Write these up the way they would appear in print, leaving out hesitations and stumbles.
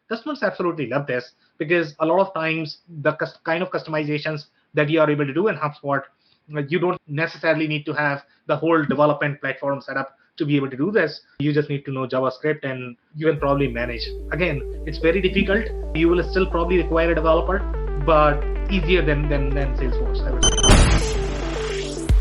Customers absolutely love this because a lot of times the kind of customizations that you are able to do in HubSpot, you don't necessarily need to have the whole development platform set up to be able to do this. You just need to know JavaScript and you can probably manage. Again, it's very difficult. You will still probably require a developer, but easier than Salesforce, I would say.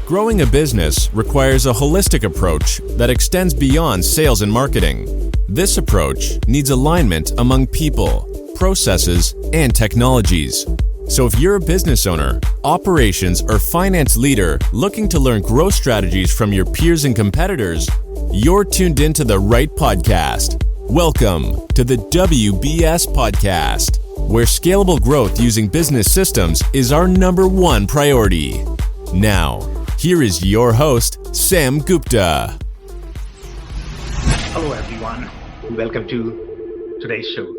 Growing a business requires a holistic approach that extends beyond sales and marketing. This approach needs alignment among people, processes, and technologies. So if you're a business owner, operations, or finance leader looking to learn growth strategies from your peers and competitors, you're tuned into the right podcast. Welcome to the WBS Podcast, where scalable growth using business systems is our #1 priority. Now, here is your host, Sam Gupta. Hello, everyone. Welcome to today's show.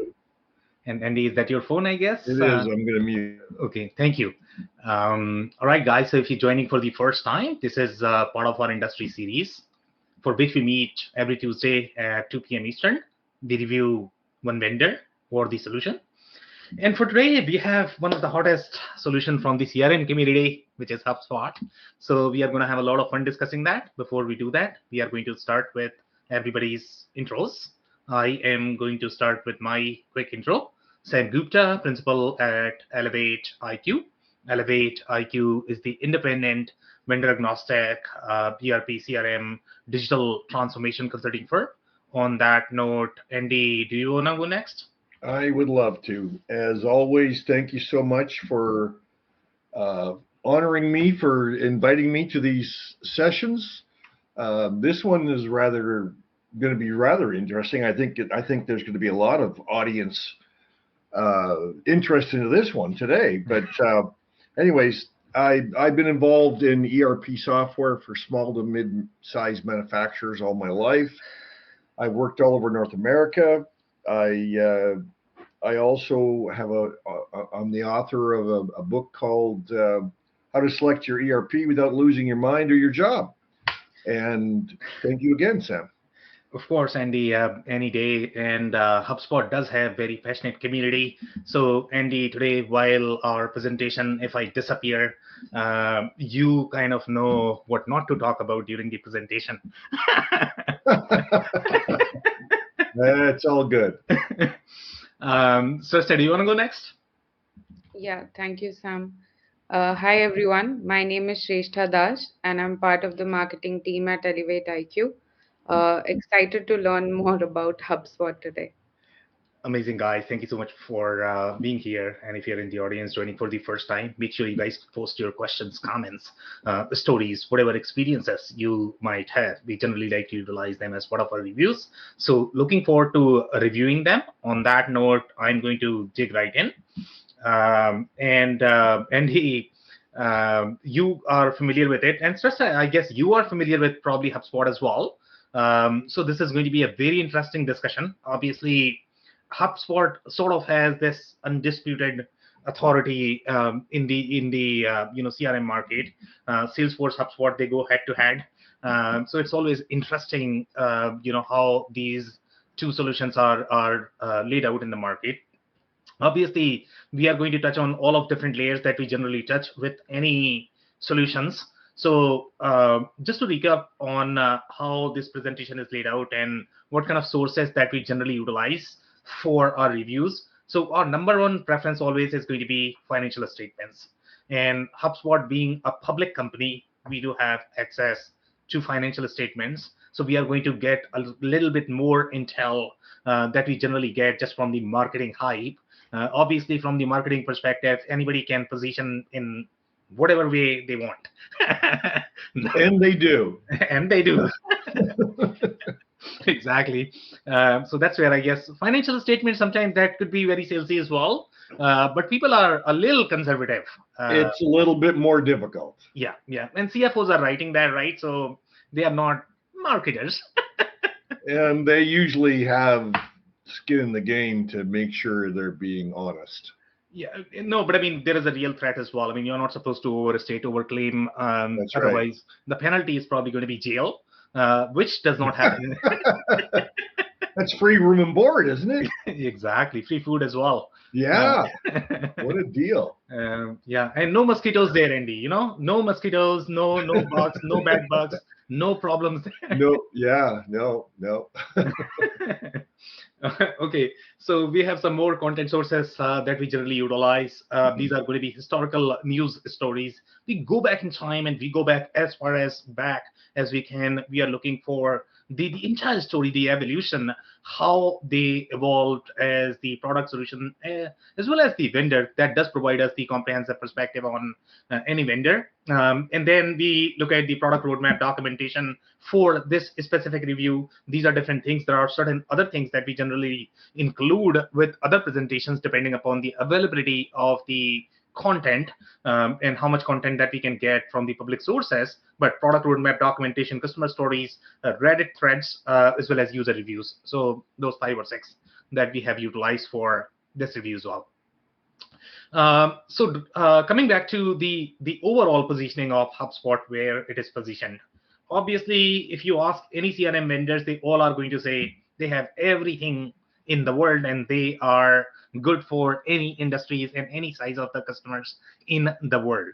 And Andy, is that your phone, I guess? It is. I'm going to mute. Okay, thank you. All right, guys. So if you're joining for the first time, this is part of our industry series for which we meet every Tuesday at 2 p.m. Eastern. We review one vendor or the solution. And for today, we have one of the hottest solutions from the CRM community, which is HubSpot. So we are going to have a lot of fun discussing that. Before we do that, we are going to start with everybody's intros. I am going to start with my quick intro. Sam Gupta, principal at Elevate IQ. Elevate IQ is the independent, vendor-agnostic ERP, CRM, digital transformation consulting firm. On that note, Andy, do you want to go next? I would love to. As always, thank you so much for honoring me, for inviting me to these sessions. This one is going to be rather interesting. I think there's going to be a lot of audience interest into this one today. But anyways, I've been involved in ERP software for small to mid-sized manufacturers all my life. I've worked all over North America. I also have I'm the author of a book called How to Select Your ERP Without Losing Your Mind or Your Job. And thank you again, Sam. Of course, Andy, any day. And HubSpot does have very passionate community. So Andy, today, while our presentation, if I disappear, you kind of know what not to talk about during the presentation. That's all good. Srishta, do you want to go next? Yeah, thank you, Sam. Hi, everyone. My name is Shrestha Das, and I'm part of the marketing team at Elevate IQ. Excited to learn more about HubSpot today. Amazing, guys. Thank you so much for being here. And if you're in the audience joining for the first time, make sure you guys post your questions, comments, stories, whatever experiences you might have. We generally like to utilize them as part of our reviews. So looking forward to reviewing them. On that note, I'm going to dig right in. You are familiar with it. And Srishta, I guess you are familiar with probably HubSpot as well. So this is going to be a very interesting discussion. Obviously, HubSpot sort of has this undisputed authority in the CRM market. Salesforce, HubSpot, they go head to head. So it's always interesting, how these two solutions are laid out in the market. Obviously, we are going to touch on all of different layers that we generally touch with any solutions. So just to recap on how this presentation is laid out and what kind of sources that we generally utilize for our reviews. So our #1 preference always is going to be financial statements. And HubSpot being a public company, we do have access to financial statements. So we are going to get a little bit more intel that we generally get just from the marketing hype. Obviously, from the marketing perspective, anybody can position in whatever way they want. And they do. And they do. Exactly. So that's where I guess financial statements, sometimes that could be very salesy as well. But people are a little conservative. It's a little bit more difficult. Yeah. And CFOs are writing that, right? So they are not marketers. And they usually have skin in the game to make sure they're being honest. Yeah, no, but I mean, there is a real threat as well. I mean, you're not supposed to overstate, overclaim. That's otherwise, right. The penalty is probably going to be jail, which does not happen. That's free room and board, isn't it? Exactly, free food as well. Yeah. What a deal. Yeah, and no mosquitoes there, Andy. No mosquitoes, no bugs, no bad bugs, no problems. No, yeah, no. Okay, so we have some more content sources that we generally utilize. These are going to be historical news stories. We go back in time and we go back as far as back as we can. We are looking for the entire story, the evolution, how they evolved as the product solution, as well as the vendor that does provide us the comprehensive perspective on any vendor. And then we look at the product roadmap documentation for this specific review. These are different things. There are certain other things that we generally include with other presentations depending upon the availability of the content, and how much content that we can get from the public sources. But product roadmap documentation, customer stories, Reddit threads, as well as user reviews. So those 5 or 6 that we have utilized for this review as well. Coming back to the overall positioning of HubSpot, where it is positioned. Obviously, if you ask any CRM vendors, they all are going to say they have everything in the world and they are good for any industries and any size of the customers in the world.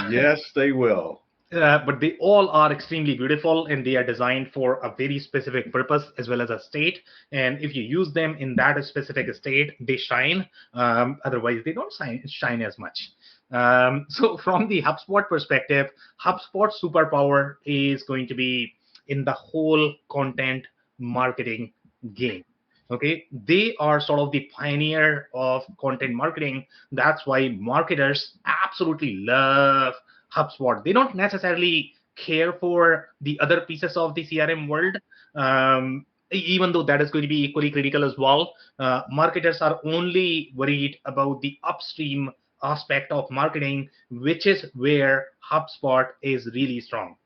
Yes, they will. But they all are extremely beautiful and they are designed for a very specific purpose as well as a state. And if you use them in that specific state, they shine. Otherwise, they don't shine as much. So from the HubSpot perspective, HubSpot's superpower is going to be in the whole content marketing game. Okay, they are sort of the pioneer of content marketing. That's why marketers absolutely love HubSpot. They don't necessarily care for the other pieces of the CRM world, even though that is going to be equally critical as well. Marketers are only worried about the upstream aspect of marketing, which is where HubSpot is really strong.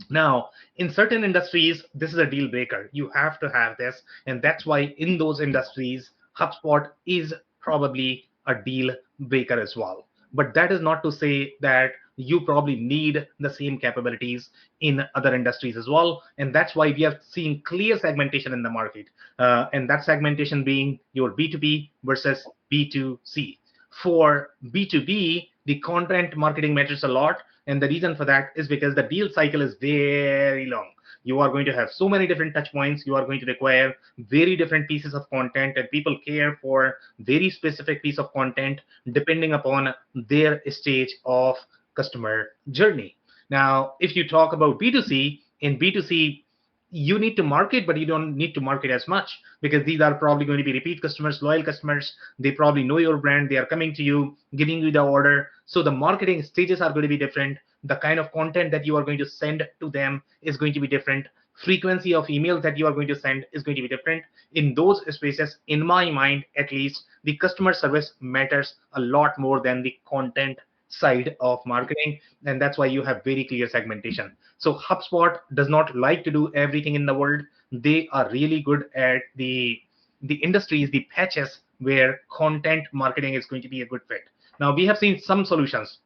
Now, in certain industries, this is a deal breaker. You have to have this. And that's why in those industries, HubSpot is probably a deal breaker as well. But that is not to say that you probably need the same capabilities in other industries as well. And that's why we have seen clear segmentation in the market. And that segmentation being your B2B versus B2C. For B2B, the content marketing matters a lot. And the reason for that is because the deal cycle is very long. You are going to have so many different touch points. You are going to require very different pieces of content, and people care for very specific piece of content depending upon their stage of customer journey. Now, if you talk about B2C, in B2C, you need to market, but you don't need to market as much because these are probably going to be repeat customers, loyal customers. They probably know your brand. They are coming to you, giving you the order. So the marketing stages are going to be different. The kind of content that you are going to send to them is going to be different. Frequency of emails that you are going to send is going to be different. In those spaces, in my mind, at least, the customer service matters a lot more than the content side of marketing, and that's why you have very clear segmentation. So HubSpot does not like to do everything in the world. They are really good at the industries, the patches where content marketing is going to be a good fit. Now we have seen some solutions.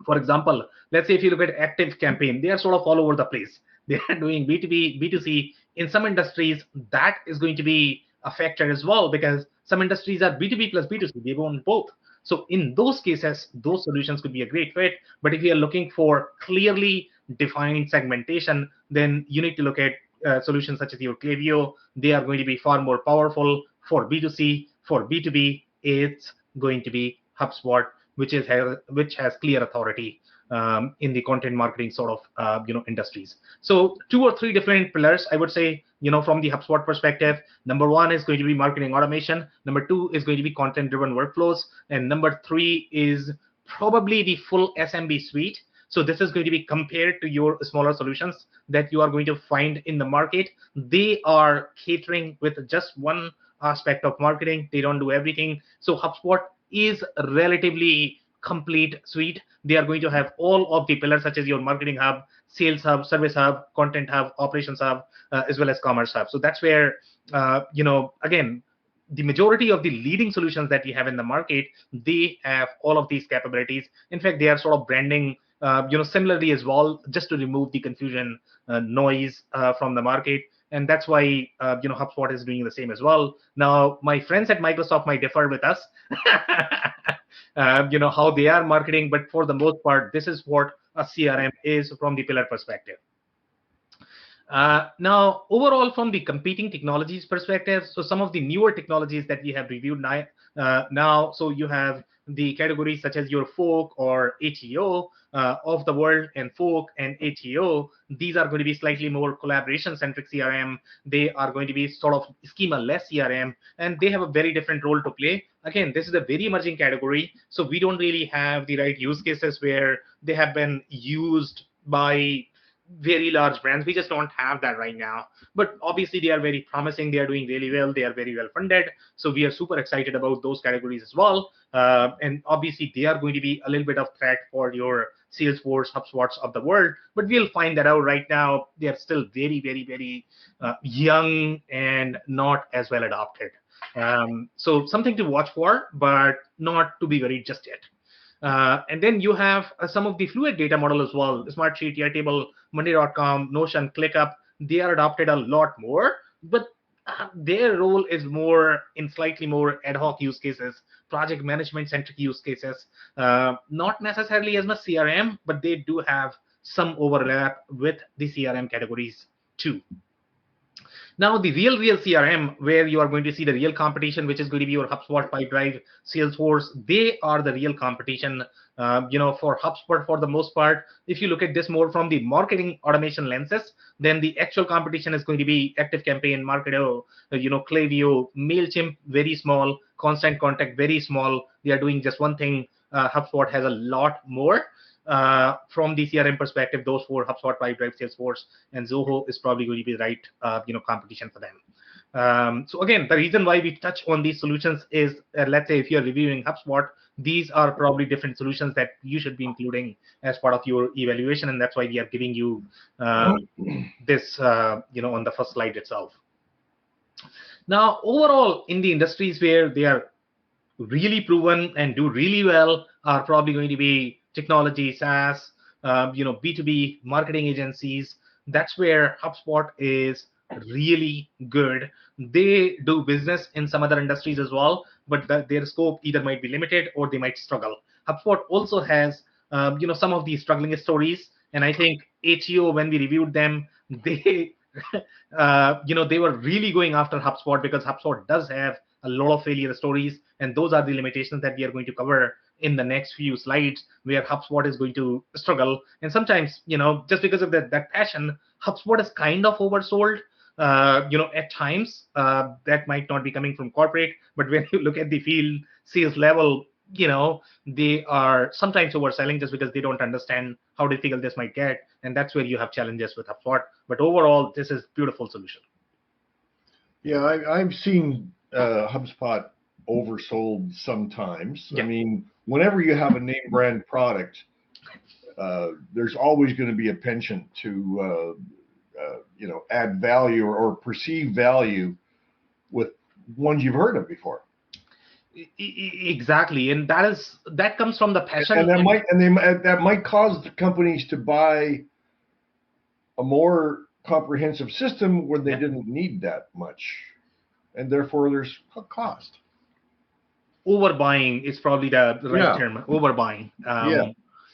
For example, let's say if you look at Active Campaign, they are sort of all over the place. They are doing B2B, B2C. In some industries, that is going to be a factor as well because some industries are B2B plus B2C. They want both. So in those cases, those solutions could be a great fit. But if you are looking for clearly defined segmentation, then you need to look at solutions such as your Klaviyo. They are going to be far more powerful for B2C. For B2B, it's going to be HubSpot, which has clear authority in the content marketing sort of industries. So 2 or 3 different pillars, I would say, from the HubSpot perspective. Number 1 is going to be marketing automation. Number 2 is going to be content-driven workflows, and number 3 is probably the full SMB suite. So this is going to be compared to your smaller solutions that you are going to find in the market. They are catering with just one aspect of marketing. They don't do everything. So HubSpot is a relatively complete suite. They are going to have all of the pillars such as your marketing hub, sales hub, service hub, content hub, operations hub, as well as commerce hub. So that's where, again, the majority of the leading solutions that we have in the market, they have all of these capabilities. In fact, they are sort of branding similarly as well, just to remove the confusion, noise from the market. and that's why HubSpot is doing the same as well. Now, my friends at Microsoft might differ with us, how they are marketing, but for the most part, this is what a CRM is from the pillar perspective. Now, overall, from the competing technologies perspective, so some of the newer technologies that we have reviewed now, so you have the categories such as your Folk or ATO of the world, and Folk and ATO. These are going to be slightly more collaboration-centric CRM. They are going to be sort of schema-less CRM, and they have a very different role to play. Again, this is a very emerging category, so we don't really have the right use cases where they have been used by very large brands. We just don't have that right now, but obviously they are very promising. They are doing really well. They are very well funded, so we are super excited about those categories as well. And obviously they are going to be a little bit of threat for your Salesforce, HubSpots of the world, but we'll find that out. Right now they are still very young and not as well adopted, so something to watch for, but not to be worried just yet. And then you have some of the fluid data model as well. Smartsheet, Airtable, Monday.com, Notion, ClickUp. They are adopted a lot more, but their role is more in slightly more ad hoc use cases, project management centric use cases, not necessarily as much CRM, but they do have some overlap with the CRM categories too. Now, the real CRM, where you are going to see the real competition, which is going to be your HubSpot, Pipedrive, Salesforce, they are the real competition, for HubSpot for the most part. If you look at this more from the marketing automation lenses, then the actual competition is going to be ActiveCampaign, Marketo, Klaviyo, MailChimp, very small, Constant Contact, very small. They are doing just one thing. HubSpot has a lot more. From the CRM perspective, those four, HubSpot, Pipedrive, Salesforce, and Zoho, is probably going to be the right competition for them. So again, the reason why we touch on these solutions is, let's say if you're reviewing HubSpot, these are probably different solutions that you should be including as part of your evaluation, and that's why we are giving you this on the first slide itself. Now, overall, in the industries where they are really proven and do really well are probably going to be technology, SaaS, B2B marketing agencies. That's where HubSpot is really good. They do business in some other industries as well, but their scope either might be limited or they might struggle. HubSpot also has, some of these struggling stories, and I think ATO, when we reviewed them, they, they were really going after HubSpot because HubSpot does have a lot of failure stories, and those are the limitations that we are going to cover in the next few slides, where HubSpot is going to struggle. And sometimes, just because of that passion, HubSpot is kind of oversold. At times, that might not be coming from corporate, but when you look at the field sales level, they are sometimes overselling just because they don't understand how difficult this might get, and that's where you have challenges with HubSpot. But overall, this is a beautiful solution. Yeah, I've seen HubSpot oversold sometimes. Yeah. I mean, whenever you have a name brand product, there's always going to be a penchant to add value or perceive value with ones you've heard of before. Exactly, and that comes from the passion. And that might cause the companies to buy a more comprehensive system when they didn't need that much, and therefore there's a cost. Overbuying is probably the right term. Overbuying.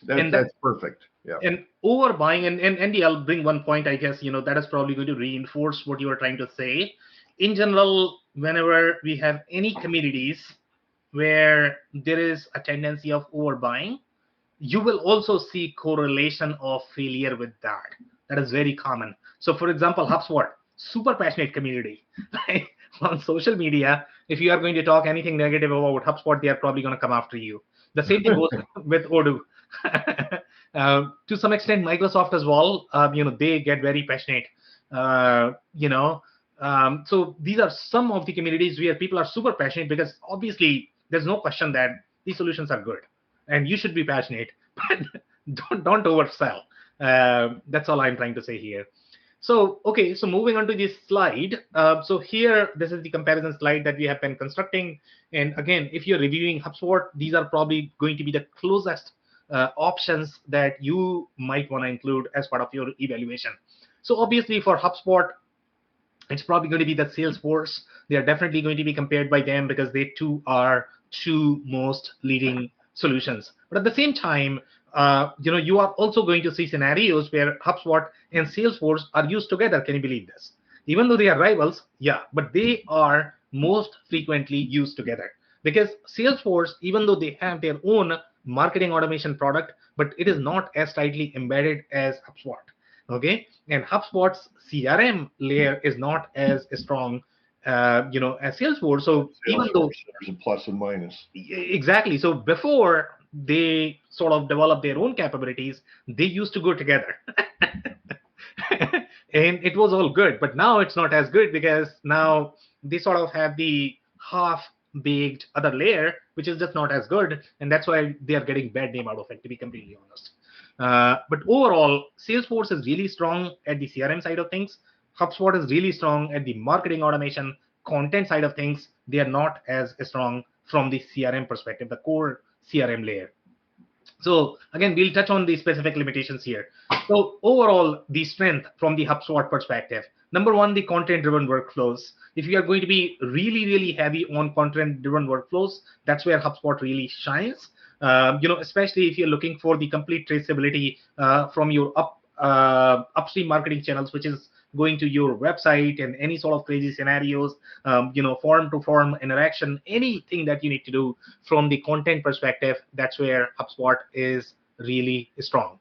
That's perfect. Yeah. And overbuying, and Andy, I'll bring one point, I guess, that is probably going to reinforce what you were trying to say. In general, whenever we have any communities where there is a tendency of overbuying, you will also see correlation of failure with that. That is very common. So for example, HubSpot, super passionate community. On social media, if you are going to talk anything negative about HubSpot, they are probably going to come after you. The same thing goes with Odoo. To some extent, Microsoft as well, they get very passionate. So these are some of the communities where people are super passionate, because obviously there's no question that these solutions are good and you should be passionate, but don't oversell. That's all I'm trying to say here. So, okay, so moving on to this slide. So here, this is the comparison slide that we have been constructing. And again, if you're reviewing HubSpot, these are probably going to be the closest options that you might want to include as part of your evaluation. So obviously for HubSpot, It's probably going to be the Salesforce. They are definitely going to be compared by them because they too are two most leading solutions. But at the same time, you are also going to see scenarios where HubSpot and Salesforce are used together. Can you believe this? Even though they are rivals, yeah, but they are most frequently used together because Salesforce, even though they have their own marketing automation product, but it is not as tightly embedded as HubSpot. Okay, and HubSpot's CRM layer is not as strong, as Salesforce. So even though Salesforce, there's a plus and minus. exactly, so before they sort of develop their own capabilities, they used to go together, and it was all good. But now it's not as good because now they sort of have the half-baked other layer, which is just not as good, and that's why they are getting bad name out of it, to be completely honest. But overall, Salesforce is really strong at the CRM side of things. HubSpot is really strong at the marketing automation, content side of things. They are not as strong from the CRM perspective, the core CRM layer. So again, we'll touch on the specific limitations here. So overall, the strength from the HubSpot perspective. Number one, the content-driven workflows. If you are going to be really, really heavy on content-driven workflows, that's where HubSpot really shines. Especially if you're looking for the complete traceability from your upstream marketing channels, which is going to your website and any sort of crazy scenarios, form to form interaction, anything that you need to do from the content perspective, that's where HubSpot is really strong.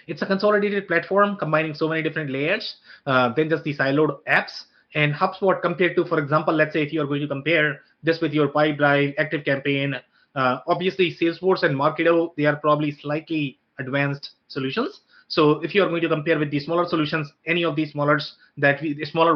It's a consolidated platform combining so many different layers than just the siloed apps. And HubSpot compared to, for example, let's say if you are going to compare this with your Pipedrive, ActiveCampaign, obviously Salesforce and Marketo, they are probably slightly advanced solutions. So if you are going to compare with the smaller solutions, any of these smaller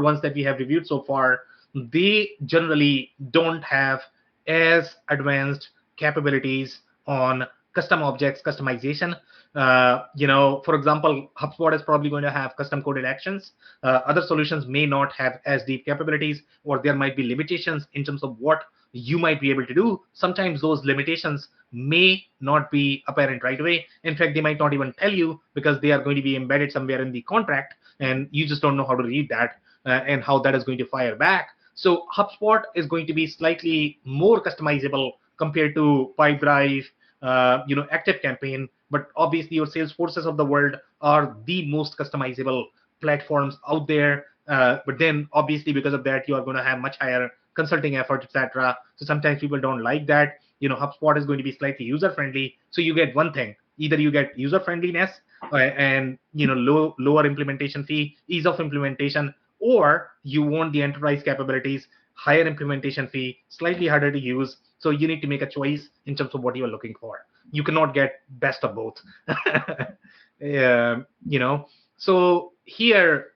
ones that we have reviewed so far, they generally don't have as advanced capabilities on custom objects customization. For example, HubSpot is probably going to have custom coded actions. Other solutions may not have as deep capabilities, or there might be limitations in terms of what you might be able to do. Sometimes those limitations may not be apparent right away. In fact, they might not even tell you because they are going to be embedded somewhere in the contract, and you just don't know how to read that and how that is going to fire back. So HubSpot is going to be slightly more customizable compared to Pipedrive, ActiveCampaign, but obviously your Salesforces of the world are the most customizable platforms out there. But then obviously because of that, you are going to have much higher consulting effort, etc. So sometimes people don't like that. HubSpot is going to be slightly user friendly. So you get one thing: either you get user friendliness and lower implementation fee, ease of implementation, or you want the enterprise capabilities, higher implementation fee, slightly harder to use. So you need to make a choice in terms of what you are looking for. You cannot get best of both. So here,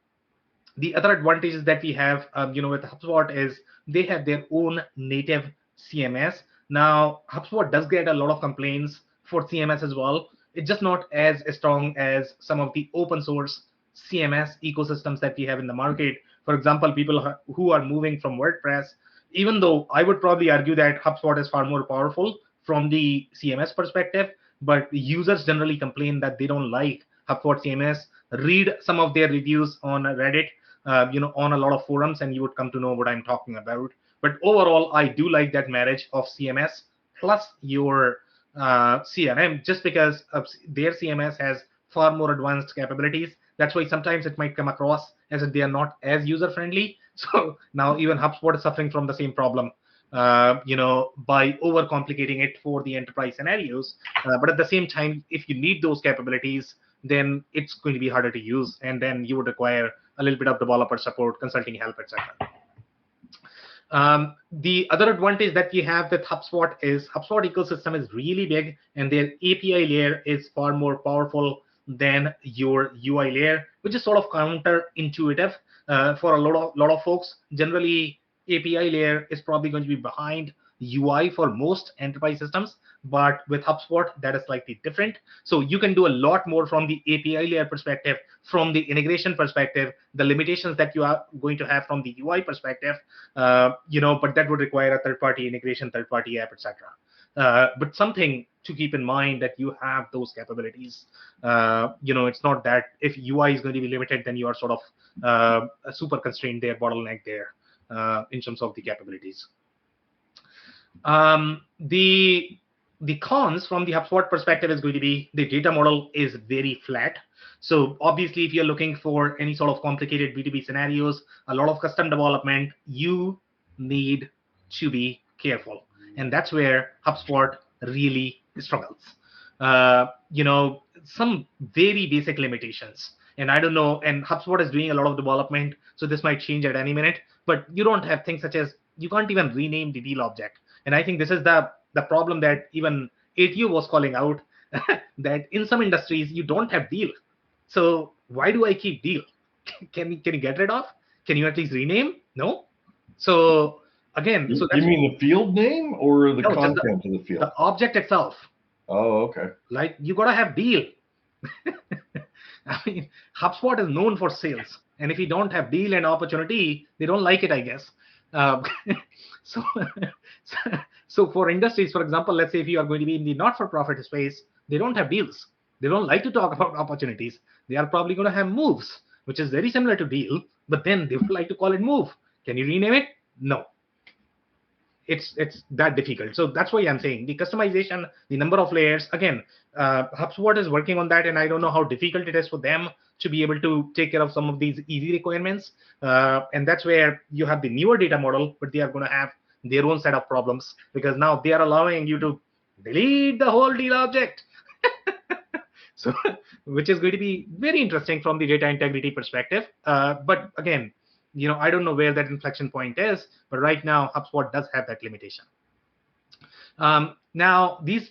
the other advantages that we have, with HubSpot is they have their own native CMS. Now, HubSpot does get a lot of complaints for CMS as well. It's just not as strong as some of the open source CMS ecosystems that we have in the market. For example, people who are moving from WordPress, even though I would probably argue that HubSpot is far more powerful from the CMS perspective, but users generally complain that they don't like HubSpot CMS. Read some of their reviews on Reddit, on a lot of forums, and you would come to know what I'm talking about. But overall, I do like that marriage of CMS plus your CRM, just because their CMS has far more advanced capabilities. That's why sometimes it might come across as if they are not as user friendly. So now even HubSpot is suffering from the same problem, by overcomplicating it for the enterprise scenarios. But at the same time, if you need those capabilities, then it's going to be harder to use, and then you would require a little bit of developer support, consulting help, etc. The other advantage that we have with HubSpot is HubSpot ecosystem is really big, and their API layer is far more powerful than your UI layer, which is sort of counterintuitive for a lot of folks. Generally, API layer is probably going to be behind UI for most enterprise systems, but with HubSpot, that is slightly different. So you can do a lot more from the API layer perspective, from the integration perspective, the limitations that you are going to have from the UI perspective, but that would require a third-party integration, third-party app, etc. But something to keep in mind that you have those capabilities. It's not that if UI is going to be limited, then you are sort of super constrained there, bottleneck there in terms of the capabilities. The cons from the HubSpot perspective is going to be the data model is very flat. So obviously, if you're looking for any sort of complicated B2B scenarios, a lot of custom development, you need to be careful. And that's where HubSpot really struggles. Some very basic limitations. And I don't know, and HubSpot is doing a lot of development, so this might change at any minute, but you don't have things such as, you can't even rename the deal object. And I think this is the problem that even ATO was calling out, that in some industries, you don't have deal. So why do I keep deal? Can you get rid of? Can you at least rename? No. So again, you mean the field name or the content of the field? The object itself. Oh, okay. Like, you gotta have deal. I mean, HubSpot is known for sales, and if you don't have deal and opportunity, they don't like it, I guess. So for industries, for example, let's say if you are going to be in the not-for-profit space, they don't have deals. They don't like to talk about opportunities. They are probably going to have moves, which is very similar to deal, but then they would like to call it move. Can you rename it? No. It's that difficult. So that's why I'm saying the customization, the number of layers. Again, HubSpot is working on that, and I don't know how difficult it is for them to be able to take care of some of these easy requirements. And that's where you have the newer data model, but they are going to have their own set of problems, because now they are allowing you to delete the whole deal object. So, which is going to be very interesting from the data integrity perspective. But again, I don't know where that inflection point is, but right now HubSpot does have that limitation. Now, these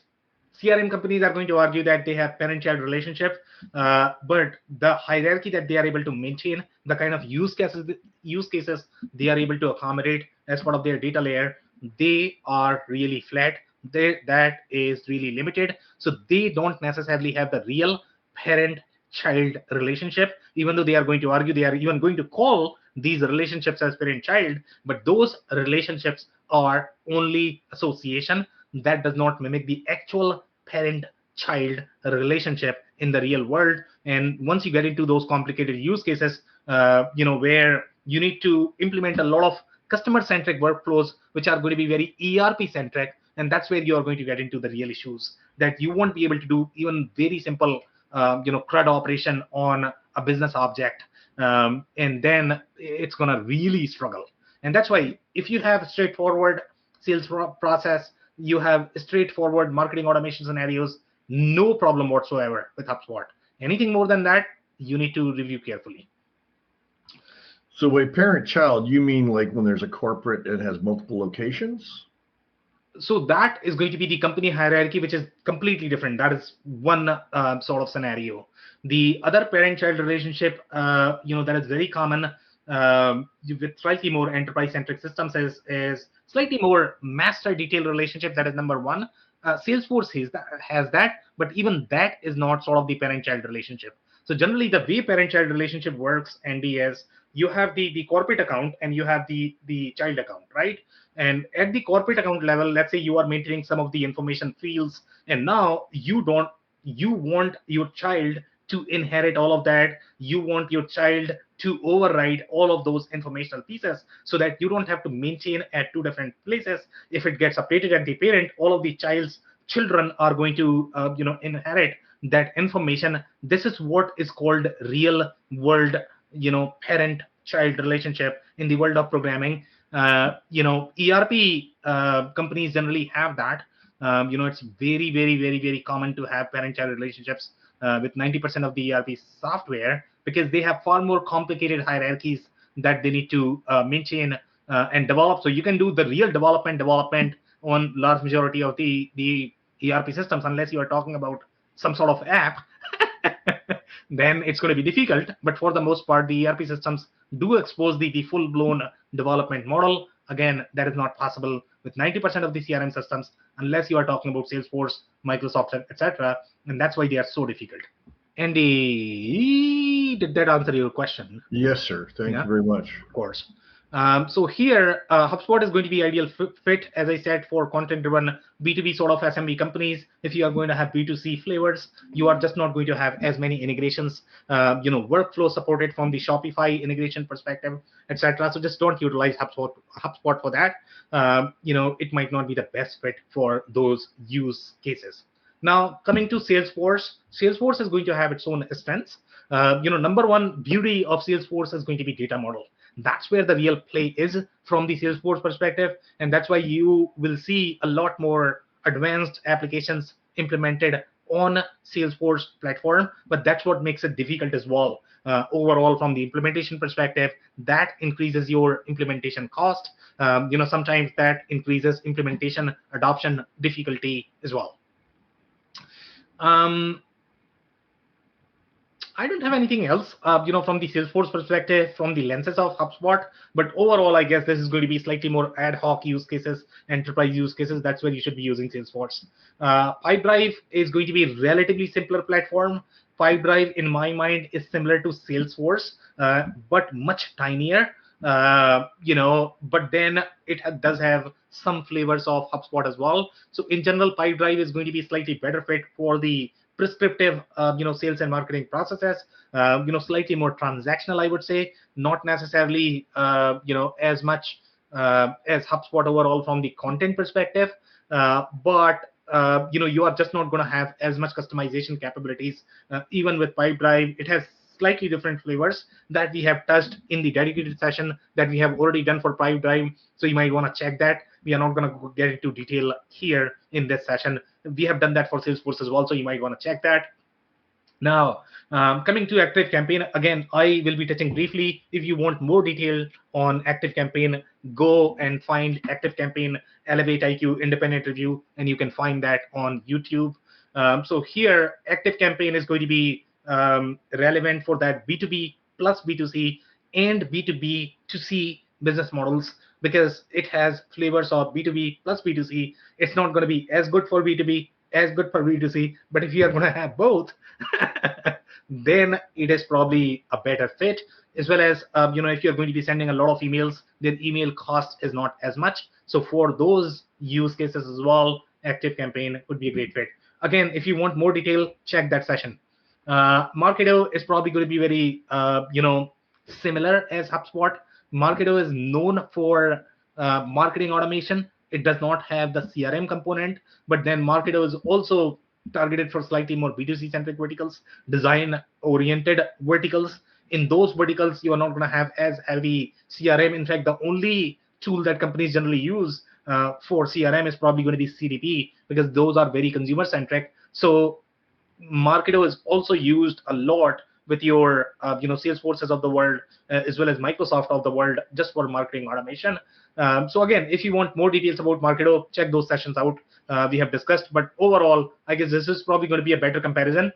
CRM companies are going to argue that they have parent-child relationship, but the hierarchy that they are able to maintain, the kind of use cases they are able to accommodate as part of their data layer, they are really flat. That is really limited. So they don't necessarily have the real parent-child relationship, even though they are going to argue, they are even going to call these relationships as parent-child, but those relationships are only association. That does not mimic the actual parent-child relationship in the real world. And once you get into those complicated use cases, where you need to implement a lot of customer-centric workflows, which are going to be very ERP-centric, and that's where you are going to get into the real issues that you won't be able to do even very simple, CRUD operation on a business object. And then it's going to really struggle. And that's why if you have a straightforward sales process, you have straightforward marketing automation scenarios, no problem whatsoever with HubSpot. Anything more than that, you need to review carefully. So by parent-child, you mean like when there's a corporate and has multiple locations? So that is going to be the company hierarchy, which is completely different. That is one sort of scenario. The other parent-child relationship, that is very common with slightly more enterprise-centric systems is slightly more master detail relationship. That is number one. Salesforce has that, but even that is not sort of the parent-child relationship. So generally, the way parent-child relationship works, Andy, is you have the corporate account and you have the child account, right? And at the corporate account level, let's say you are maintaining some of the information fields, and now you want your child to inherit all of that. You want your child to override all of those informational pieces so that you don't have to maintain at two different places. If it gets updated at the parent, all of the child's children are going to inherit that information. This is what is called real world parent-child relationship in the world of programming. ERP companies generally have that. It's very, very, very, very common to have parent-child relationships with 90% of the ERP software, because they have far more complicated hierarchies that they need to maintain and develop. So you can do the real development on large majority of the ERP systems, unless you are talking about some sort of app. Then it's going to be difficult. But for the most part, the ERP systems do expose the full-blown development model. Again, that is not possible with 90% of the CRM systems, unless you are talking about Salesforce, Microsoft, etc. And that's why they are so difficult. Andy, did that answer your question? Yes, sir. Thank you very much. Of course. So here, HubSpot is going to be ideal fit, as I said, for content-driven B2B sort of SMB companies. If you are going to have B2C flavors, you are just not going to have as many integrations, workflow supported from the Shopify integration perspective, etc. So just don't utilize HubSpot for that. It might not be the best fit for those use cases. Now, coming to Salesforce, Salesforce is going to have its own strengths. Number one beauty of Salesforce is going to be data model. That's where the real play is from the Salesforce perspective, and that's why you will see a lot more advanced applications implemented on Salesforce platform. But that's what makes it difficult as well. Overall, from the implementation perspective, that increases your implementation cost. Sometimes that increases implementation adoption difficulty as well. I don't have anything else, from the Salesforce perspective, from the lenses of HubSpot. But overall, I guess this is going to be slightly more ad hoc use cases, enterprise use cases. That's where you should be using Salesforce. Pipedrive is going to be a relatively simpler platform. Pipedrive, in my mind, is similar to Salesforce, but much tinier. But then it does have some flavors of HubSpot as well. So in general, Pipedrive is going to be slightly better fit for the prescriptive, sales and marketing processes. Slightly more transactional, I would say, not necessarily, as much as HubSpot overall from the content perspective, but you are just not going to have as much customization capabilities. Even with Pipedrive, it has slightly different flavors that we have touched in the dedicated session that we have already done for Pipedrive. So you might want to check that. We are not going to get into detail here in this session. We have done that for Salesforce as well, so you might want to check that. Now, coming to ActiveCampaign, again, I will be touching briefly. If you want more detail on ActiveCampaign, go and find ActiveCampaign Elevate IQ independent review, and you can find that on YouTube. So here, ActiveCampaign is going to be relevant for that B2B plus B2C and B2B to C business models, because it has flavors of B2B plus B2C. It's not going to be as good for B2B, as good for B2C, but if you are going to have both, then it is probably a better fit. As well as, if you're going to be sending a lot of emails, then email cost is not as much. So for those use cases as well, ActiveCampaign would be a great fit. Again, if you want more detail, check that session. Marketo is probably going to be very, similar as HubSpot. Marketo is known for marketing automation. It does not have the CRM component, but then Marketo is also targeted for slightly more B2C centric verticals, design oriented verticals. In those verticals, you are not going to have as heavy CRM. In fact, the only tool that companies generally use for CRM is probably going to be CDP, because those are very consumer centric. So Marketo is also used a lot with your Salesforces of the world, as well as Microsoft of the world, just for marketing automation. So again, if you want more details about Marketo, check those sessions out we have discussed. But overall, I guess this is probably going to be a better comparison.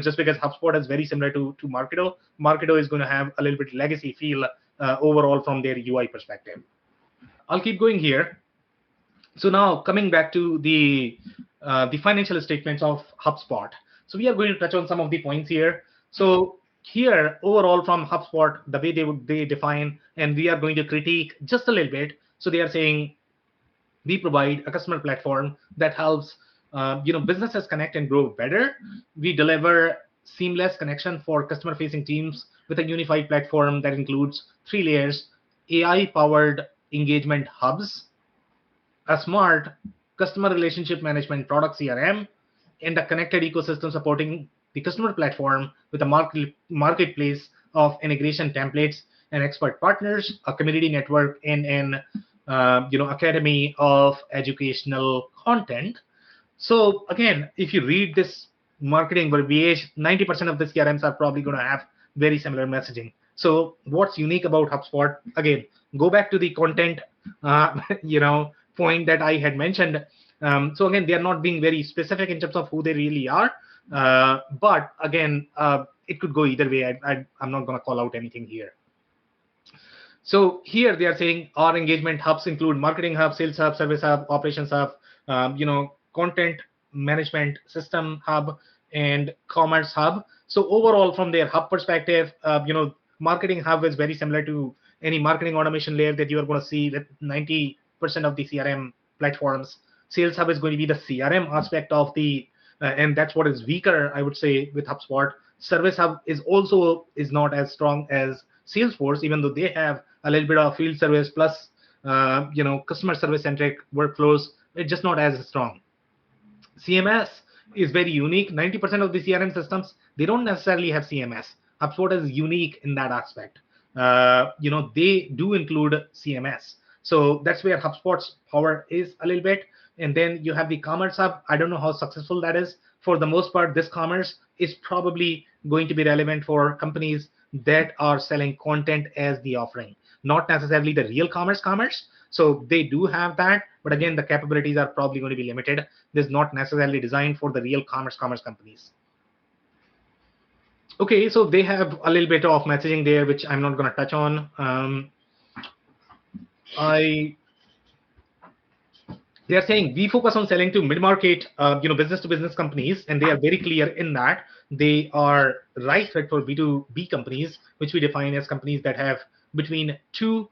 Just because HubSpot is very similar to Marketo. Marketo is going to have a little bit legacy feel overall from their UI perspective. I'll keep going here. So now coming back to the financial statements of HubSpot. So we are going to touch on some of the points here. So here, overall from HubSpot, the way they define, and we are going to critique just a little bit. So they are saying we provide a customer platform that helps businesses connect and grow better. We deliver seamless connection for customer-facing teams with a unified platform that includes 3 layers: AI-powered engagement hubs, a smart customer relationship management product CRM, and a connected ecosystem supporting the customer platform with a marketplace of integration templates and expert partners, a community network, and an academy of educational content. So again, if you read this marketing verbiage, 90% of the CRMs are probably going to have very similar messaging. So what's unique about HubSpot? Again, go back to the content, point that I had mentioned. So again, they are not being very specific in terms of who they really are. But again, it could go either way. I'm not going to call out anything here. So here they are saying our engagement hubs include marketing hub, sales hub, service hub, operations hub, content management system hub, and commerce hub. So overall, from their hub perspective, marketing hub is very similar to any marketing automation layer that you are going to see with 90% of the CRM platforms. Sales Hub is going to be the CRM aspect of the, and that's what is weaker, I would say, with HubSpot. Service Hub is also is not as strong as Salesforce, even though they have a little bit of field service plus customer service centric workflows. It's just not as strong. CMS is very unique. 90% of the CRM systems, they don't necessarily have CMS. HubSpot is unique in that aspect. They do include CMS. So that's where HubSpot's power is a little bit. And then you have the Commerce Hub. I don't know how successful that is. For the most part, this commerce is probably going to be relevant for companies that are selling content as the offering, not necessarily the real commerce. So they do have that, but again, the capabilities are probably going to be limited. This is not necessarily designed for the real commerce companies. Okay, so they have a little bit of messaging there, which I'm not going to touch on. They are saying we focus on selling to mid-market, business to business companies, and they are very clear in that they are right fit for B2B companies, which we define as companies that have between 2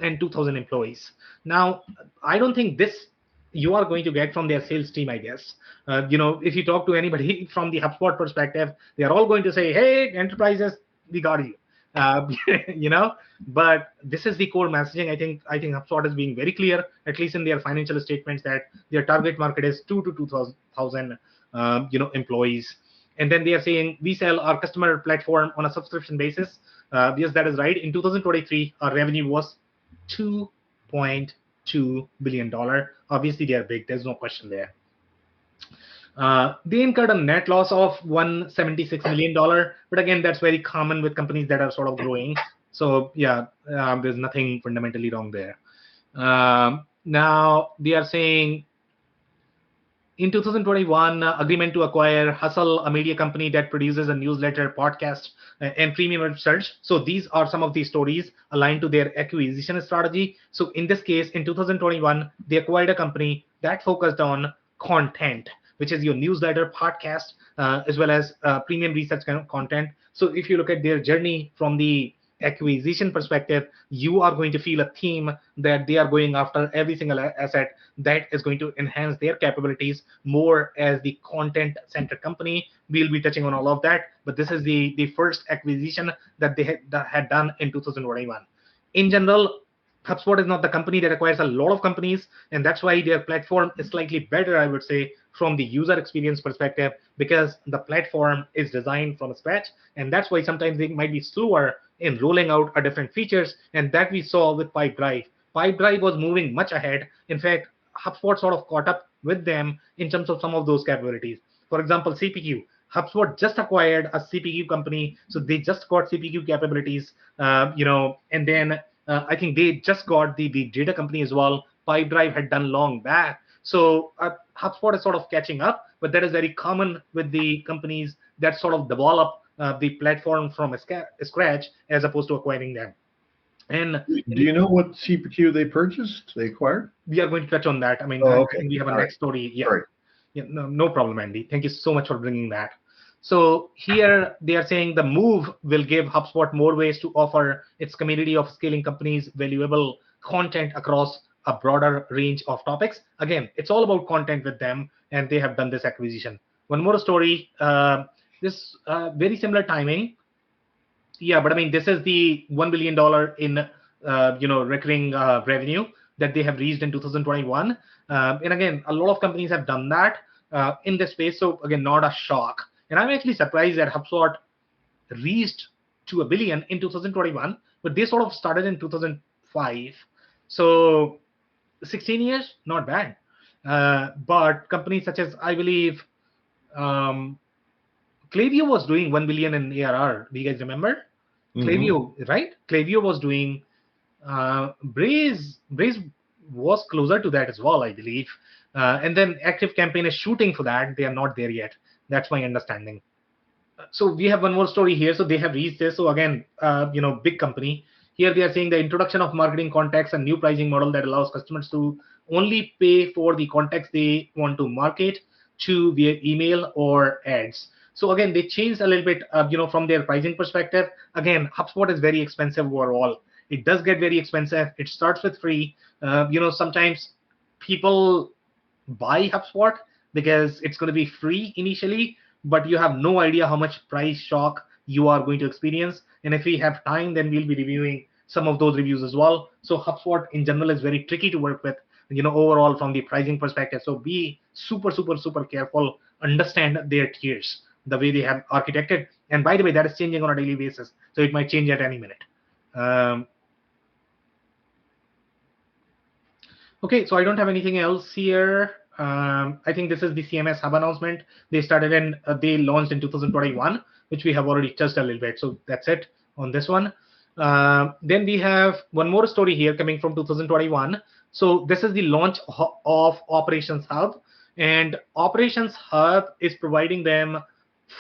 and 2,000 employees. Now, I don't think this you are going to get from their sales team, I guess. If you talk to anybody from the HubSpot perspective, they are all going to say, hey, enterprises, we got you. But this is the core messaging. I think HubSpot is being very clear, at least in their financial statements, that their target market is 2 to 2,000 employees. And then they are saying we sell our customer platform on a subscription basis. Yes, that is right. In 2023, our revenue was $2.2 billion. Obviously, they are big. There's no question there. They incurred a net loss of $176 million, but again, that's very common with companies that are sort of growing. So yeah, there's nothing fundamentally wrong there. Now they are saying in 2021, agreement to acquire Hustle, a media company that produces a newsletter, podcast, and premium web search. So these are some of the stories aligned to their acquisition strategy. So in this case, in 2021, they acquired a company that focused on content, which is your newsletter, podcast, as well as premium research kind of content. So if you look at their journey from the acquisition perspective, you are going to feel a theme that they are going after every single asset that is going to enhance their capabilities more as the content-centric company. We'll be touching on all of that, but this is the first acquisition that they had done in 2021. In general, HubSpot is not the company that acquires a lot of companies, and that's why their platform is slightly better, I would say, from the user experience perspective, because the platform is designed from scratch, and that's why sometimes they might be slower in rolling out a different features, and that we saw with Pipedrive. Pipedrive was moving much ahead. In fact, HubSpot sort of caught up with them in terms of some of those capabilities. For example, CPQ. HubSpot just acquired a CPQ company, so they just got CPQ capabilities, and then I think they just got the data company as well. Pipedrive had done long back. So HubSpot is sort of catching up, but that is very common with the companies that sort of develop the platform from scratch as opposed to acquiring them. And do you know what CPQ they purchased, they acquired? We are going to touch on that. I mean, okay. We have a next story. Yeah. Sorry. Yeah, no problem, Andy. Thank you so much for bringing that. So here they are saying the move will give HubSpot more ways to offer its community of scaling companies valuable content across a broader range of topics. Again, it's all about content with them, and they have done this acquisition. One more story. This very similar timing. Yeah, but I mean, this is the $1 billion in recurring revenue that they have reached in 2021. And again, a lot of companies have done that in this space. So again, not a shock. And I'm actually surprised that HubSpot reached to $1 billion in 2021, but they sort of started in 2005. So 16 years, not bad. But companies such as, I believe, Klaviyo was doing 1 billion in ARR. Do you guys remember? Mm-hmm. Klaviyo, right? Klaviyo was doing, Braze was closer to that as well, I believe. And then ActiveCampaign is shooting for that. They are not there yet. That's my understanding. So we have one more story here. So they have reached this. So again, big company. Here they are saying the introduction of marketing contacts and new pricing model that allows customers to only pay for the contacts they want to market to via email or ads. So again, they changed a little bit, from their pricing perspective. Again, HubSpot is very expensive overall. It does get very expensive. It starts with free. Sometimes people buy HubSpot because it's going to be free initially, but you have no idea how much price shock you are going to experience. And if we have time, then we'll be reviewing some of those reviews as well. So HubSpot in general is very tricky to work with, overall from the pricing perspective. So be super, super, super careful. Understand their tiers, the way they have architected. And by the way, that is changing on a daily basis. So it might change at any minute. Okay, so I don't have anything else here. I think this is the CMS Hub announcement. They launched in 2021, which we have already touched a little bit. So that's it on this one. Then we have one more story here coming from 2021. So this is the launch of Operations Hub, and Operations Hub is providing them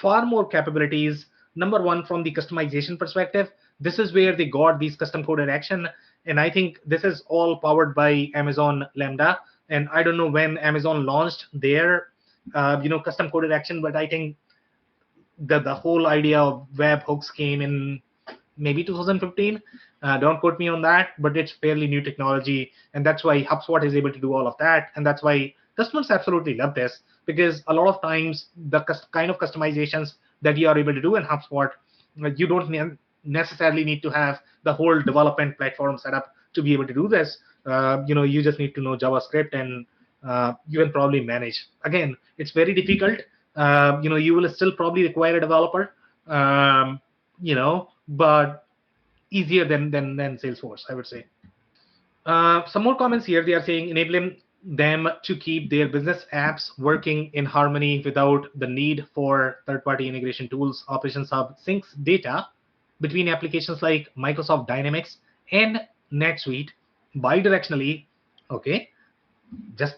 far more capabilities. Number one, from the customization perspective, this is where they got these custom coded action. And I think this is all powered by Amazon Lambda. And I don't know when Amazon launched their, custom coded action, but I think the whole idea of webhooks came in maybe 2015. Don't quote me on that, but it's fairly new technology. And that's why HubSpot is able to do all of that. And that's why customers absolutely love this, because a lot of times the kind of customizations that you are able to do in HubSpot, you don't necessarily need to have the whole development platform set up to be able to do this. You just need to know JavaScript, and you can probably manage. Again, it's very difficult. You will still probably require a developer, but easier than Salesforce, I would say. Some more comments here. They are saying enabling them to keep their business apps working in harmony without the need for third-party integration tools. Operations Hub syncs data between applications like Microsoft Dynamics and NetSuite bidirectionally. Okay, just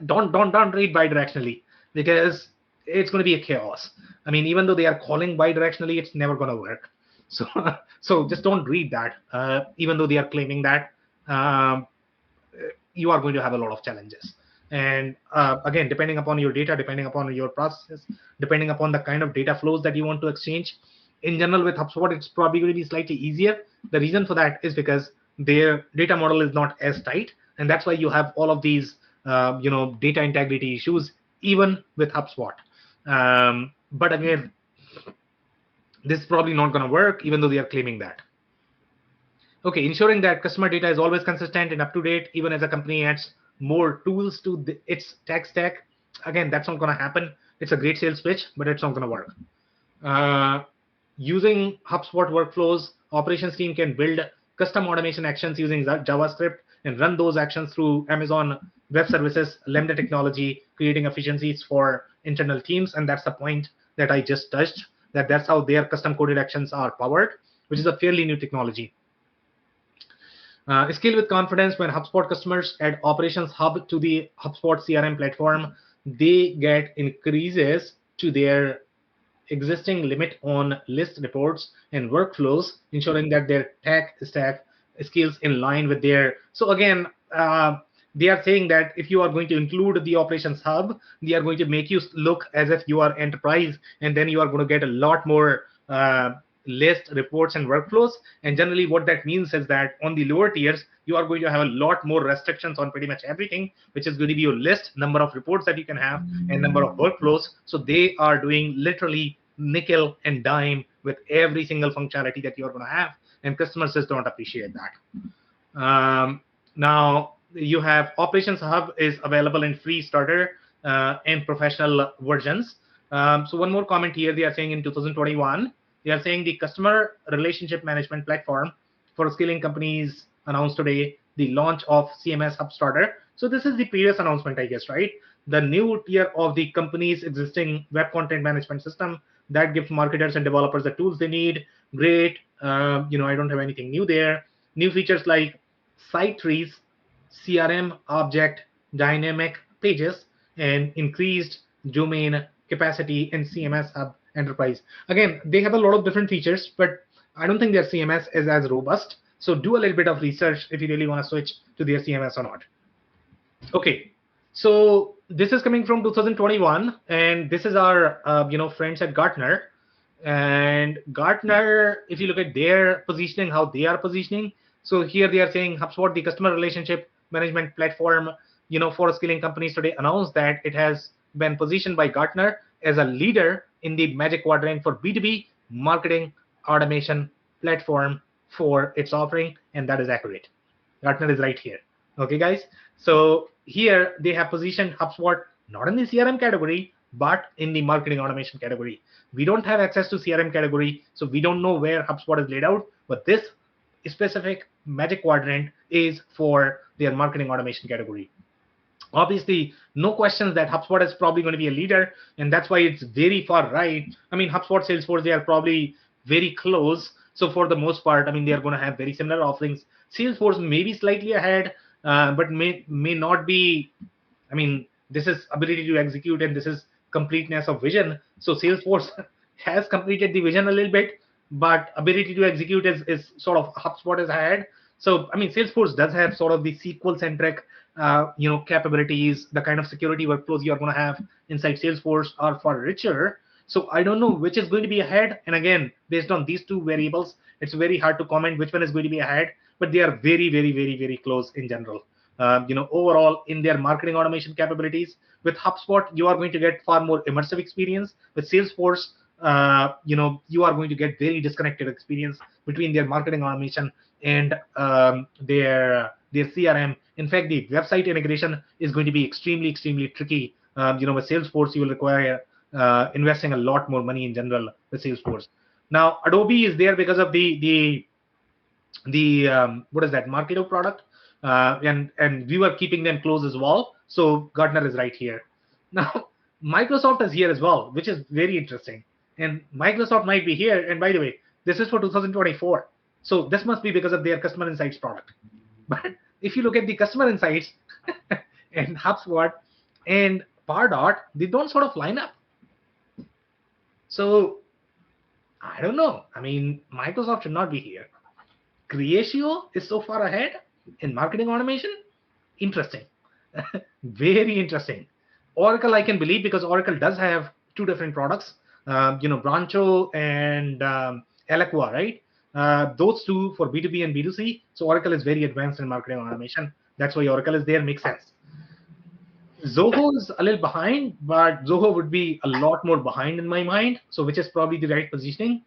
don't read bidirectionally, because it's going to be a chaos. I mean, even though they are calling bidirectionally, it's never going to work. So just don't read that. Even though they are claiming that, you are going to have a lot of challenges. And again, depending upon your data, depending upon your processes, depending upon the kind of data flows that you want to exchange, in general with HubSpot, it's probably going to be slightly easier. The reason for that is because their data model is not as tight, and that's why you have all of these data integrity issues even with HubSpot. But again, this is probably not going to work, even though they are claiming that. Okay, ensuring that customer data is always consistent and up to date, even as a company adds more tools to its tech stack. Again, that's not going to happen. It's a great sales pitch, but it's not going to work. Using HubSpot workflows, operations team can build custom automation actions using JavaScript and run those actions through Amazon Web Services, Lambda technology, creating efficiencies for internal teams. And that's the point that I just touched, that's how their custom coded actions are powered, which is a fairly new technology. Scale with confidence. When HubSpot customers add Operations Hub to the HubSpot CRM platform, they get increases to their existing limit on list reports and workflows, ensuring that their tech stack scales in line with their. So again, they are saying that if you are going to include the Operations Hub, they are going to make you look as if you are enterprise, and then you are going to get a lot more list reports and workflows. And generally what that means is that on the lower tiers, you are going to have a lot more restrictions on pretty much everything, which is going to be your list, number of reports that you can have, and number of workflows. So they are doing literally nickel and dime with every single functionality that you're going to have, and customers just don't appreciate that. Now you have Operations Hub is available in free starter and professional versions. So one more comment here. They are saying in 2021, they are saying the customer relationship management platform for scaling companies announced today the launch of CMS Hub Starter. So this is the previous announcement, I guess, right? The new tier of the company's existing web content management system that gives marketers and developers the tools they need. Great. I don't have anything new there. New features like site trees, CRM object, dynamic pages, and increased domain capacity in CMS Hub Enterprise. Again, they have a lot of different features, but I don't think their CMS is as robust. So do a little bit of research if you really want to switch to their CMS or not. Okay, So this is coming from 2021, and this is our friends at Gartner. And Gartner, if you look at their positioning, how they are positioning, so here they are saying HubSpot, the customer relationship management platform, for scaling companies today, announced that it has been positioned by Gartner as a leader in the Magic Quadrant for B2B marketing automation platform for its offering, and that is accurate. Gartner is right here. Okay, guys. So here they have positioned HubSpot not in the CRM category, but in the marketing automation category. We don't have access to CRM category, so we don't know where HubSpot is laid out, but this specific Magic Quadrant is for their marketing automation category. Obviously, no questions that HubSpot is probably going to be a leader, and that's why it's very far right. I mean, HubSpot, Salesforce, they are probably very close. So for the most part, I mean, they are going to have very similar offerings. Salesforce may be slightly ahead, but may not be. I mean, this is ability to execute, and this is completeness of vision. So Salesforce has completed the vision a little bit, but ability to execute is sort of HubSpot is ahead. So I mean, Salesforce does have sort of the SQL centric capabilities. The kind of security workflows you are going to have inside Salesforce are far richer. So I don't know which is going to be ahead. And again, based on these two variables, it's very hard to comment which one is going to be ahead. But they are very, very, very, very close in general. Overall in their marketing automation capabilities. With HubSpot, you are going to get far more immersive experience. With Salesforce, you are going to get very disconnected experience between their marketing automation and their CRM. In fact, the website integration is going to be extremely, extremely tricky. With Salesforce, you will require investing a lot more money in general with Salesforce. Now, Adobe is there because of the what is that, Marketo product, and we were keeping them close as well. So Gartner is right here. Now, Microsoft is here as well, which is very interesting. And Microsoft might be here. And by the way, this is for 2024. So this must be because of their customer insights product. But if you look at the customer insights and HubSpot and Pardot, they don't sort of line up. So I don't know. I mean, Microsoft should not be here. Creatio is so far ahead in marketing automation. Interesting. Very interesting. Oracle, I can believe, because Oracle does have two different products, Brancho and Eloqua, right? Those two for B2B and B2C. So Oracle is very advanced in marketing automation. That's why Oracle is there. Makes sense. Zoho is a little behind, but Zoho would be a lot more behind in my mind. So which is probably the right positioning.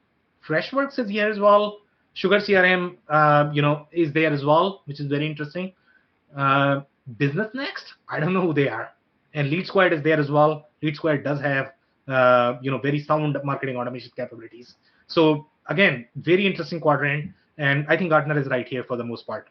Freshworks is here as well. Sugar CRM, is there as well, which is very interesting. Business Next, I don't know who they are. And Lead Squared is there as well. Lead Squared does have, very sound marketing automation capabilities. So again, very interesting quadrant. And I think Gartner is right here for the most part.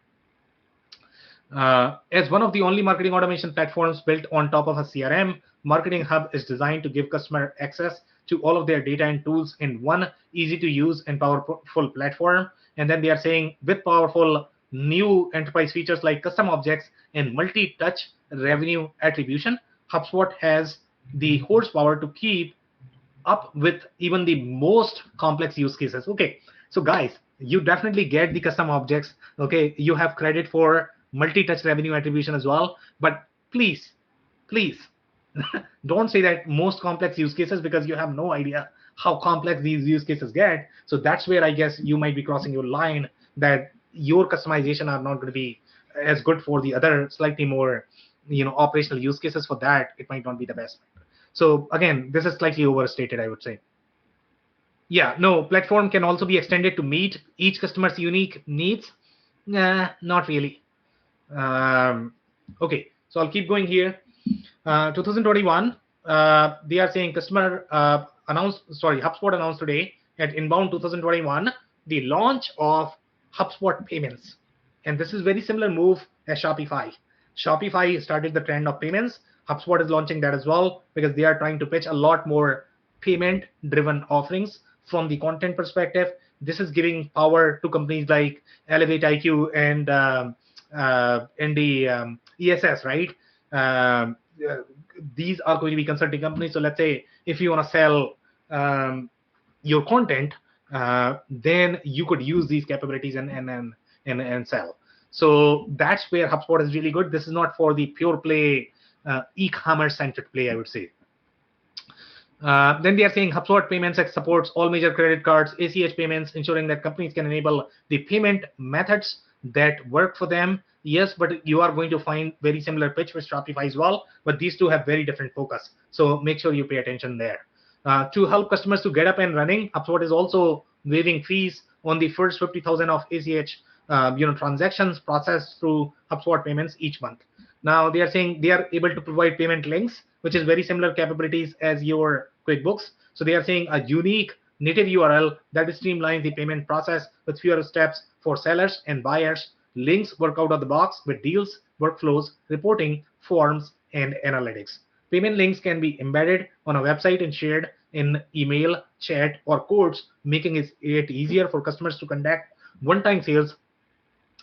As one of the only marketing automation platforms built on top of a CRM, Marketing Hub is designed to give customer access to all of their data and tools in one easy to use and powerful platform. And then they are saying with powerful new enterprise features like custom objects and multi-touch revenue attribution, HubSpot has the horsepower to keep up with even the most complex use cases. Okay, so guys, you definitely get the custom objects. Okay, you have credit for multi-touch revenue attribution as well, but please don't say that most complex use cases, because you have no idea how complex these use cases get. So that's where I guess you might be crossing your line, that your customization are not going to be as good for the other slightly more operational use cases. For that, it might not be the best. So again, this is slightly overstated, I would say. Yeah, no, platform can also be extended to meet each customer's unique needs. Nah, not really. Okay, so I'll keep going here. 2021, they are saying HubSpot announced today at Inbound 2021 the launch of HubSpot payments. And this is very similar move as Shopify. Shopify started the trend of payments. HubSpot is launching that as well, because they are trying to pitch a lot more payment-driven offerings from the content perspective. This is giving power to companies like Elevate IQ and the ESS, right? These are going to be consulting companies. So let's say if you want to sell your content, then you could use these capabilities and sell. So that's where HubSpot is really good. This is not for the pure play e-commerce centric play, I would say. Then they are saying HubSpot Payments supports all major credit cards, ACH payments, ensuring that companies can enable the payment methods that work for them. Yes, but you are going to find very similar pitch with Shopify as well, but these two have very different focus. So make sure you pay attention there. To help customers to get up and running, HubSpot is also waiving fees on the first 50,000 of ACH transactions processed through HubSpot Payments each month. Now they are saying they are able to provide payment links, which is very similar capabilities as your QuickBooks. So they are saying a unique native URL that streamlines the payment process with fewer steps for sellers and buyers. Links work out of the box with deals, workflows, reporting, forms, and analytics. Payment links can be embedded on a website and shared in email, chat, or codes, making it easier for customers to conduct one-time sales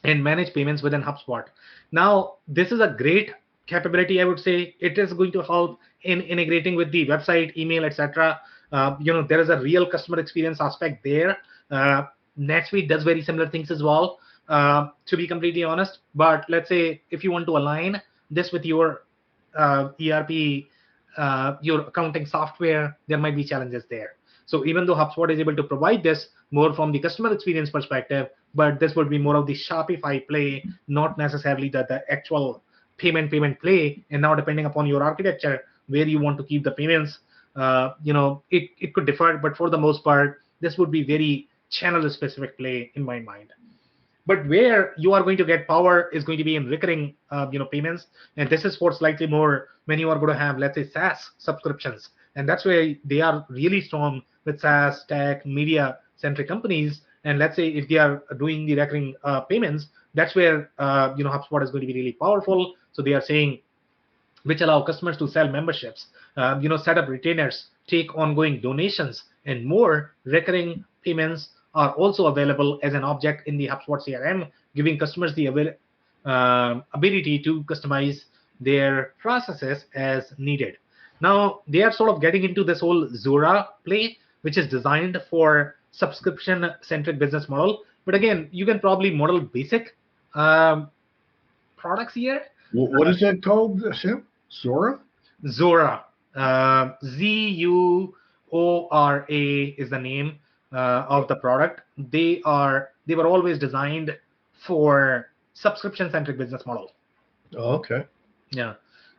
and manage payments within HubSpot. Now, this is a great capability, I would say. It is going to help in integrating with the website, email, etc. There is a real customer experience aspect there. NetSuite does very similar things as well, to be completely honest. But let's say if you want to align this with your ERP, your accounting software, there might be challenges there. So even though HubSpot is able to provide this more from the customer experience perspective, but this would be more of the Shopify play, not necessarily the actual payment play. And now depending upon your architecture, where you want to keep the payments, it could differ. But for the most part, this would be very channel specific play in my mind. But where you are going to get power is going to be in recurring payments. And this is for slightly more when you are going to have, let's say, SaaS subscriptions. And that's where they are really strong with SaaS, tech, media-centric companies. And let's say if they are doing the recurring payments, that's where HubSpot is going to be really powerful. So they are saying, which allow customers to sell memberships, set up retainers, take ongoing donations, and more. Recurring payments are also available as an object in the HubSpot CRM, giving customers the ability to customize their processes as needed. Now, they are sort of getting into this whole Zora play, which is designed for subscription-centric business model. But again, you can probably model basic products here. What is that called, Sam? Zora? Zora. Zura is the name of the product. They were always designed for subscription-centric business model. Oh, okay. Yeah.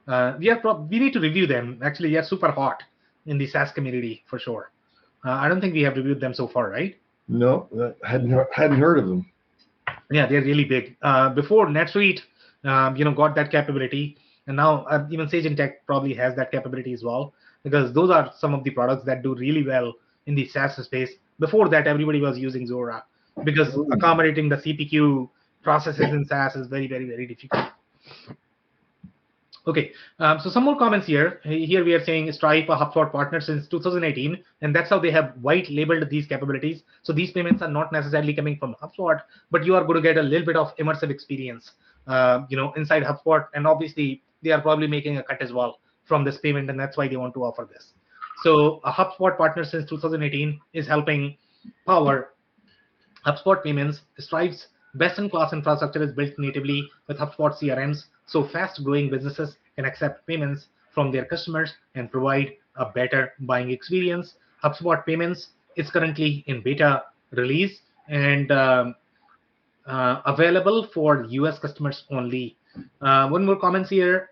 We need to review them. Actually, they are super hot in the SaaS community for sure. I don't think we have reviewed them so far, right? No, hadn't heard of them. Yeah, they're really big. Before NetSuite, got that capability, and now even Sage Intacct probably has that capability as well, because those are some of the products that do really well in the SaaS space. Before that, everybody was using Zora because accommodating the CPQ processes in SaaS is very, very, very difficult. Okay, so some more comments here. Here we are saying Stripe, a HubSpot partner since 2018, and that's how they have white labeled these capabilities. So these payments are not necessarily coming from HubSpot, but you are going to get a little bit of immersive experience, inside HubSpot, and obviously they are probably making a cut as well from this payment, and that's why they want to offer this. So a HubSpot partner since 2018 is helping power HubSpot payments. Stripe's best-in-class infrastructure is built natively with HubSpot CRMs, so fast-growing businesses can accept payments from their customers and provide a better buying experience. HubSpot Payments is currently in beta release and available for US customers only. One more comment here.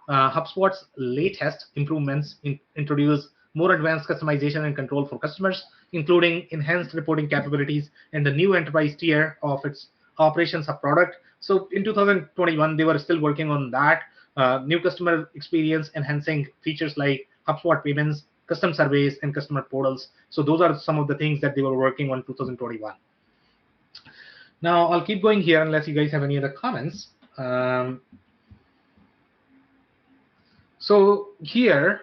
HubSpot's latest improvements introduce more advanced customization and control for customers, including enhanced reporting capabilities and the new enterprise tier of its operations hub product. So in 2021, they were still working on that. New customer experience enhancing features like HubSpot payments, custom surveys, and customer portals. So those are some of the things that they were working on 2021. Now I'll keep going here unless you guys have any other comments. So here,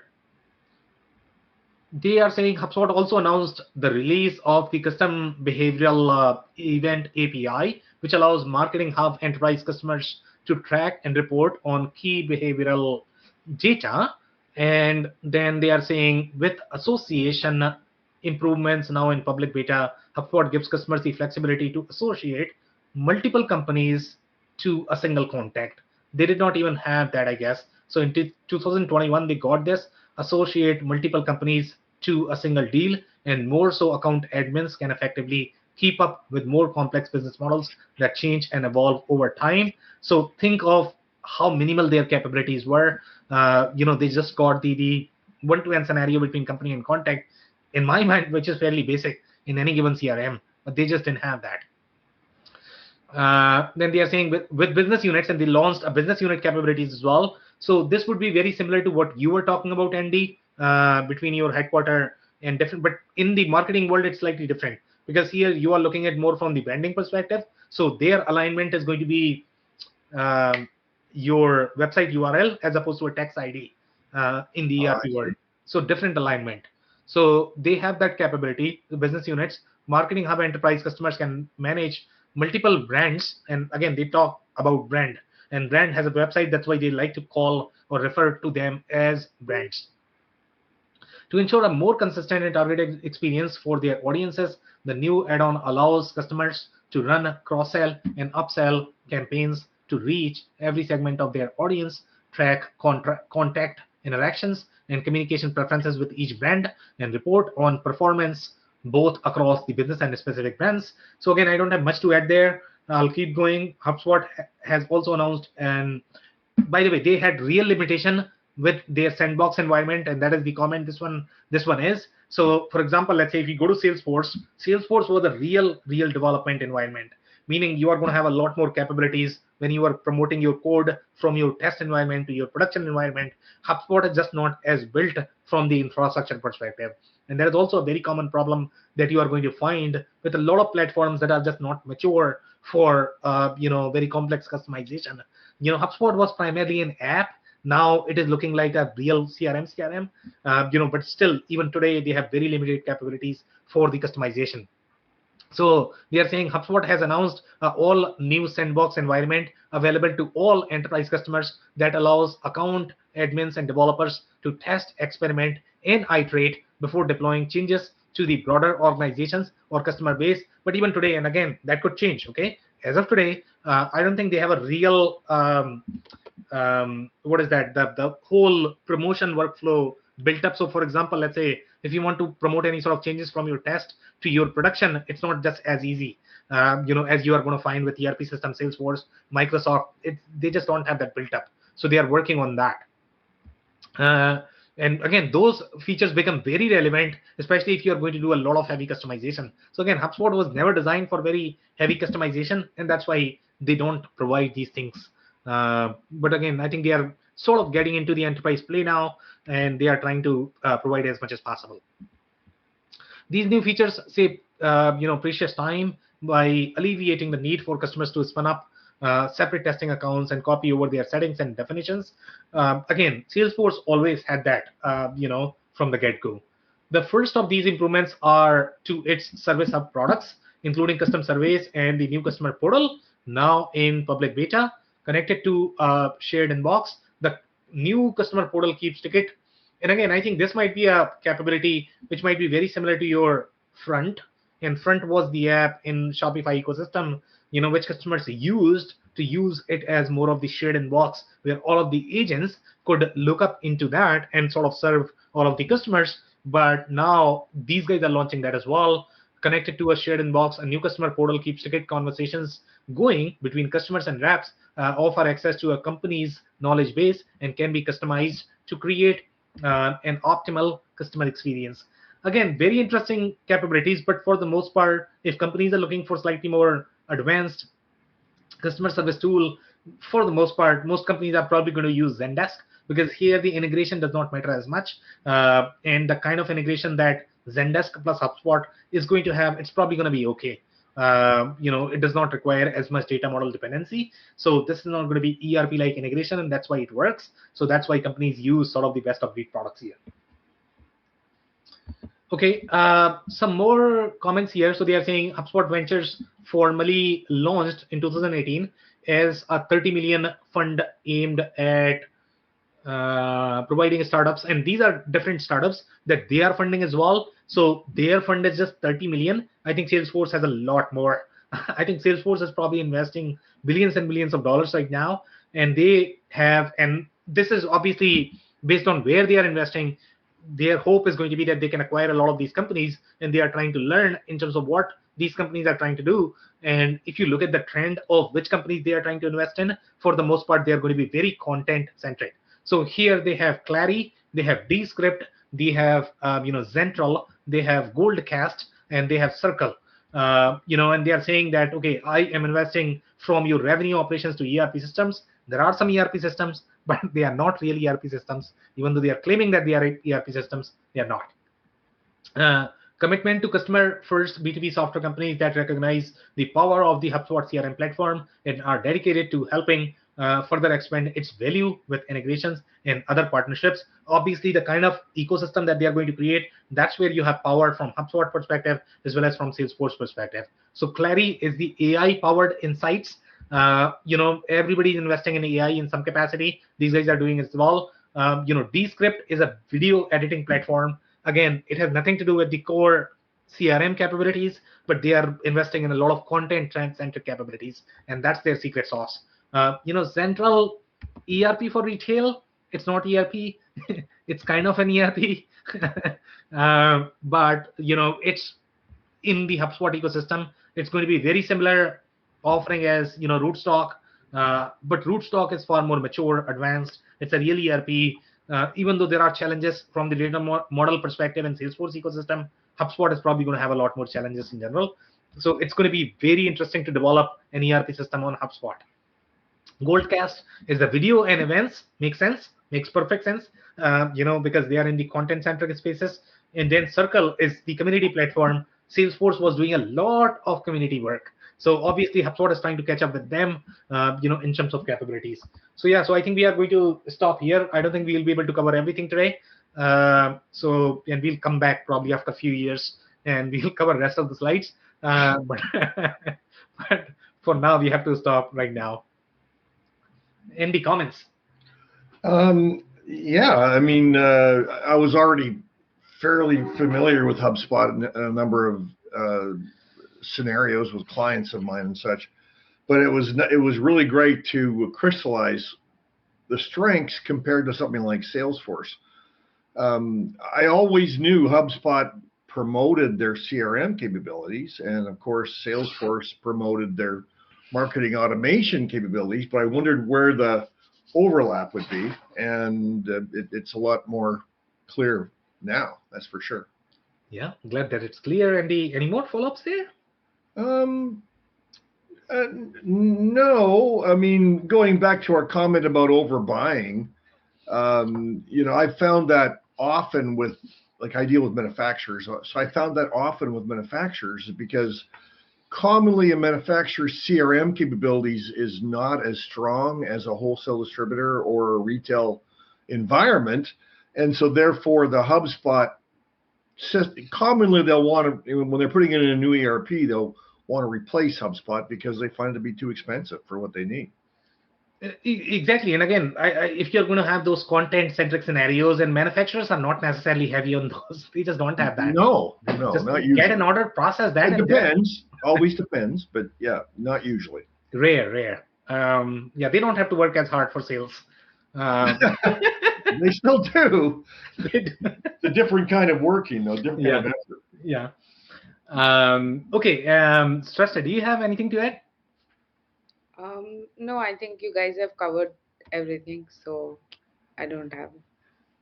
they are saying HubSpot also announced the release of the custom behavioral event API, which allows Marketing Hub enterprise customers to track and report on key behavioral data. And then they are saying with association improvements now in public beta, HubSpot gives customers the flexibility to associate multiple companies to a single contact. they did not even have that, I guess. So in 2021, they got this, associate multiple companies to a single deal, and more so account admins can effectively keep up with more complex business models that change and evolve over time. So think of how minimal their capabilities were. They just got the one-to-one scenario between company and contact, in my mind, which is fairly basic in any given CRM, but they just didn't have that. Then they are saying with business units, and they launched a business unit capabilities as well. So this would be very similar to what you were talking about, Andy, between your headquarter and different, but in the marketing world, it's slightly different, because here you are looking at more from the branding perspective. So their alignment is going to be your website URL as opposed to a text ID in the ERP world. So different alignment. So they have that capability. The business units, Marketing Hub Enterprise customers can manage multiple brands. And again, they talk about brand, and brand has a website. That's why they like to call or refer to them as brands. To ensure a more consistent and targeted experience for their audiences, the new add-on allows customers to run cross-sell and upsell campaigns to reach every segment of their audience, track contact interactions and communication preferences with each brand, and report on performance both across the business and specific brands. So again, I don't have much to add there. I'll keep going. HubSpot has also announced, and by the way, they had real limitation with their sandbox environment, and that is the comment this one is. So for example, let's say if you go to Salesforce was a real development environment, meaning you are going to have a lot more capabilities when you are promoting your code from your test environment to your production environment. HubSpot is just not as built from the infrastructure perspective. And that is also a very common problem that you are going to find with a lot of platforms that are just not mature for very complex customization. HubSpot was primarily an app. Now it is looking like a real CRM, but still, even today, they have very limited capabilities for the customization. So we are saying HubSpot has announced all new sandbox environment available to all enterprise customers that allows account admins and developers to test, experiment, and iterate before deploying changes to the broader organizations or customer base. But even today, and again, that could change. Okay, as of today, I don't think they have a real the whole promotion workflow built up. So for example, let's say if you want to promote any sort of changes from your test to your production, it's not just as easy as you are going to find with ERP system, Salesforce, Microsoft. They just don't have that built up. So they are working on that. And again, those features become very relevant, especially if you're going to do a lot of heavy customization. So again, HubSpot was never designed for very heavy customization, and that's why they don't provide these things. But again, I think they are sort of getting into the enterprise play now, and they are trying to provide as much as possible. These new features save precious time by alleviating the need for customers to spin up separate testing accounts and copy over their settings and definitions. Again, Salesforce always had that, from the get-go. The first of these improvements are to its Service Hub products, including custom surveys and the new customer portal, now in public beta, connected to a shared inbox. The new customer portal keeps ticket. And again, I think this might be a capability which might be very similar to your Front. And Front was the app in Shopify ecosystem, which customers used to use it as more of the shared inbox, where all of the agents could look up into that and sort of serve all of the customers. But now these guys are launching that as well, connected to a shared inbox. A new customer portal keeps ticket conversations going between customers and reps, offer access to a company's knowledge base, and can be customized to create an optimal customer experience. Again, very interesting capabilities, but for the most part, if companies are looking for slightly more advanced customer service tool, for the most part, most companies are probably going to use Zendesk, because here the integration does not matter as much. And the kind of integration that Zendesk plus HubSpot is going to have, it's probably going to be okay. It does not require as much data model dependency. So this is not going to be ERP-like integration, and that's why it works. So that's why companies use sort of the best of breed products here. Okay, some more comments here. So they are saying HubSpot Ventures formally launched in 2018 as a 30 million fund aimed at providing startups, and these are different startups that they are funding as well. So their fund is just 30 million. I think Salesforce has a lot more. I think Salesforce is probably investing billions and billions of dollars right now, and they have, and this is obviously based on where they are investing. Their hope is going to be that they can acquire a lot of these companies, and they are trying to learn in terms of what these companies are trying to do. And if you look at the trend of which companies they are trying to invest in, for the most part, they are going to be very content centric. So here they have Clary, they have Descript, they have Zentral, they have Goldcast, and they have Circle. And they are saying that, okay, I am investing from your revenue operations to ERP systems. There are some ERP systems, but they are not really ERP systems. Even though they are claiming that they are ERP systems, they are not. Commitment to customer first B2B software companies that recognize the power of the HubSpot CRM platform and are dedicated to helping further expand its value with integrations and other partnerships. Obviously, the kind of ecosystem that they are going to create, that's where you have power from HubSpot perspective as well as from Salesforce perspective. So Clary is the AI-powered insights. Everybody is investing in AI in some capacity. These guys are doing as well. Descript is a video editing platform. Again, it has nothing to do with the core CRM capabilities, but they are investing in a lot of content-centric capabilities, and that's their secret sauce. Central ERP for retail, it's not ERP. It's kind of an ERP, but it's in the HubSpot ecosystem. It's going to be very similar offering as Rootstock, but Rootstock is far more mature, advanced. It's a real ERP. Even though there are challenges from the data model perspective and Salesforce ecosystem, HubSpot is probably going to have a lot more challenges in general. So it's going to be very interesting to develop an ERP system on HubSpot. Goldcast is the video and events. Makes sense. Makes perfect sense. Because they are in the content-centric spaces. And then Circle is the community platform. Salesforce was doing a lot of community work. So obviously HubSpot is trying to catch up with them, in terms of capabilities. So I think we are going to stop here. I don't think we will be able to cover everything today. And we'll come back probably after a few years and we'll cover the rest of the slides. But for now, we have to stop right now. Any comments? Yeah, I mean, I was already fairly familiar with HubSpot in a number of scenarios with clients of mine and such, but it was really great to crystallize the strengths compared to something like Salesforce. I always knew HubSpot promoted their CRM capabilities, and of course Salesforce promoted their marketing automation capabilities, but I wondered where the overlap would be, and it's a lot more clear now, that's for sure. Yeah, glad that it's clear. Any more follow-ups there? No, I mean, going back to our comment about overbuying, I found that often with, like, I deal with manufacturers, so I found that often with manufacturers because commonly a manufacturer's CRM capabilities is not as strong as a wholesale distributor or a retail environment, and so therefore the HubSpot system, commonly they'll want to, when they're putting in a new ERP, they'll want to replace HubSpot because they find it to be too expensive for what they need. Exactly. And again, if you're going to have those content-centric scenarios, and manufacturers are not necessarily heavy on those, they just don't have that. No, just not usually. Get an order, process that. It depends. Always depends, but yeah, not usually. Rare. They don't have to work as hard for sales. They still do. It's a different kind of working, though. Different kind of effort. Yeah. Okay. Shrestha, do you have anything to add? No, I think you guys have covered everything, so I don't have.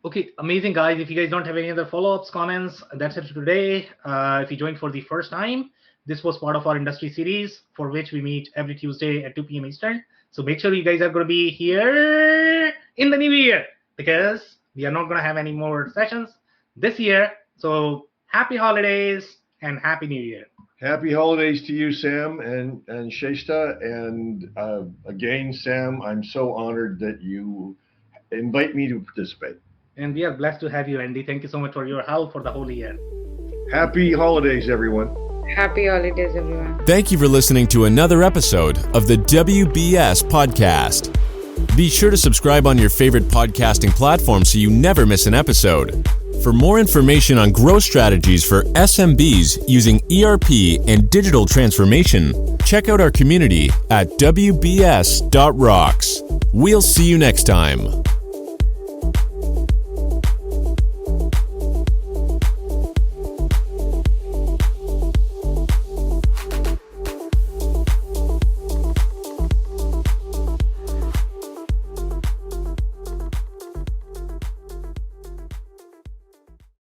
Okay, amazing, guys. If you guys don't have any other follow-ups, comments, that's it for today. If you joined for the first time, this was part of our industry series for which we meet every Tuesday at 2 p.m. Eastern. So make sure you guys are going to be here in the new year because we are not going to have any more sessions this year. So happy holidays and happy new year. Happy holidays to you, Sam and Shrestha. And again, Sam, I'm so honored that you invite me to participate. And we are blessed to have you, Andy. Thank you so much for your help for the whole year. Happy holidays, everyone. Happy holidays, everyone. Thank you for listening to another episode of the WBS podcast. Be sure to subscribe on your favorite podcasting platform so you never miss an episode. For more information on growth strategies for SMBs using ERP and digital transformation, check out our community at WBS.rocks. We'll see you next time.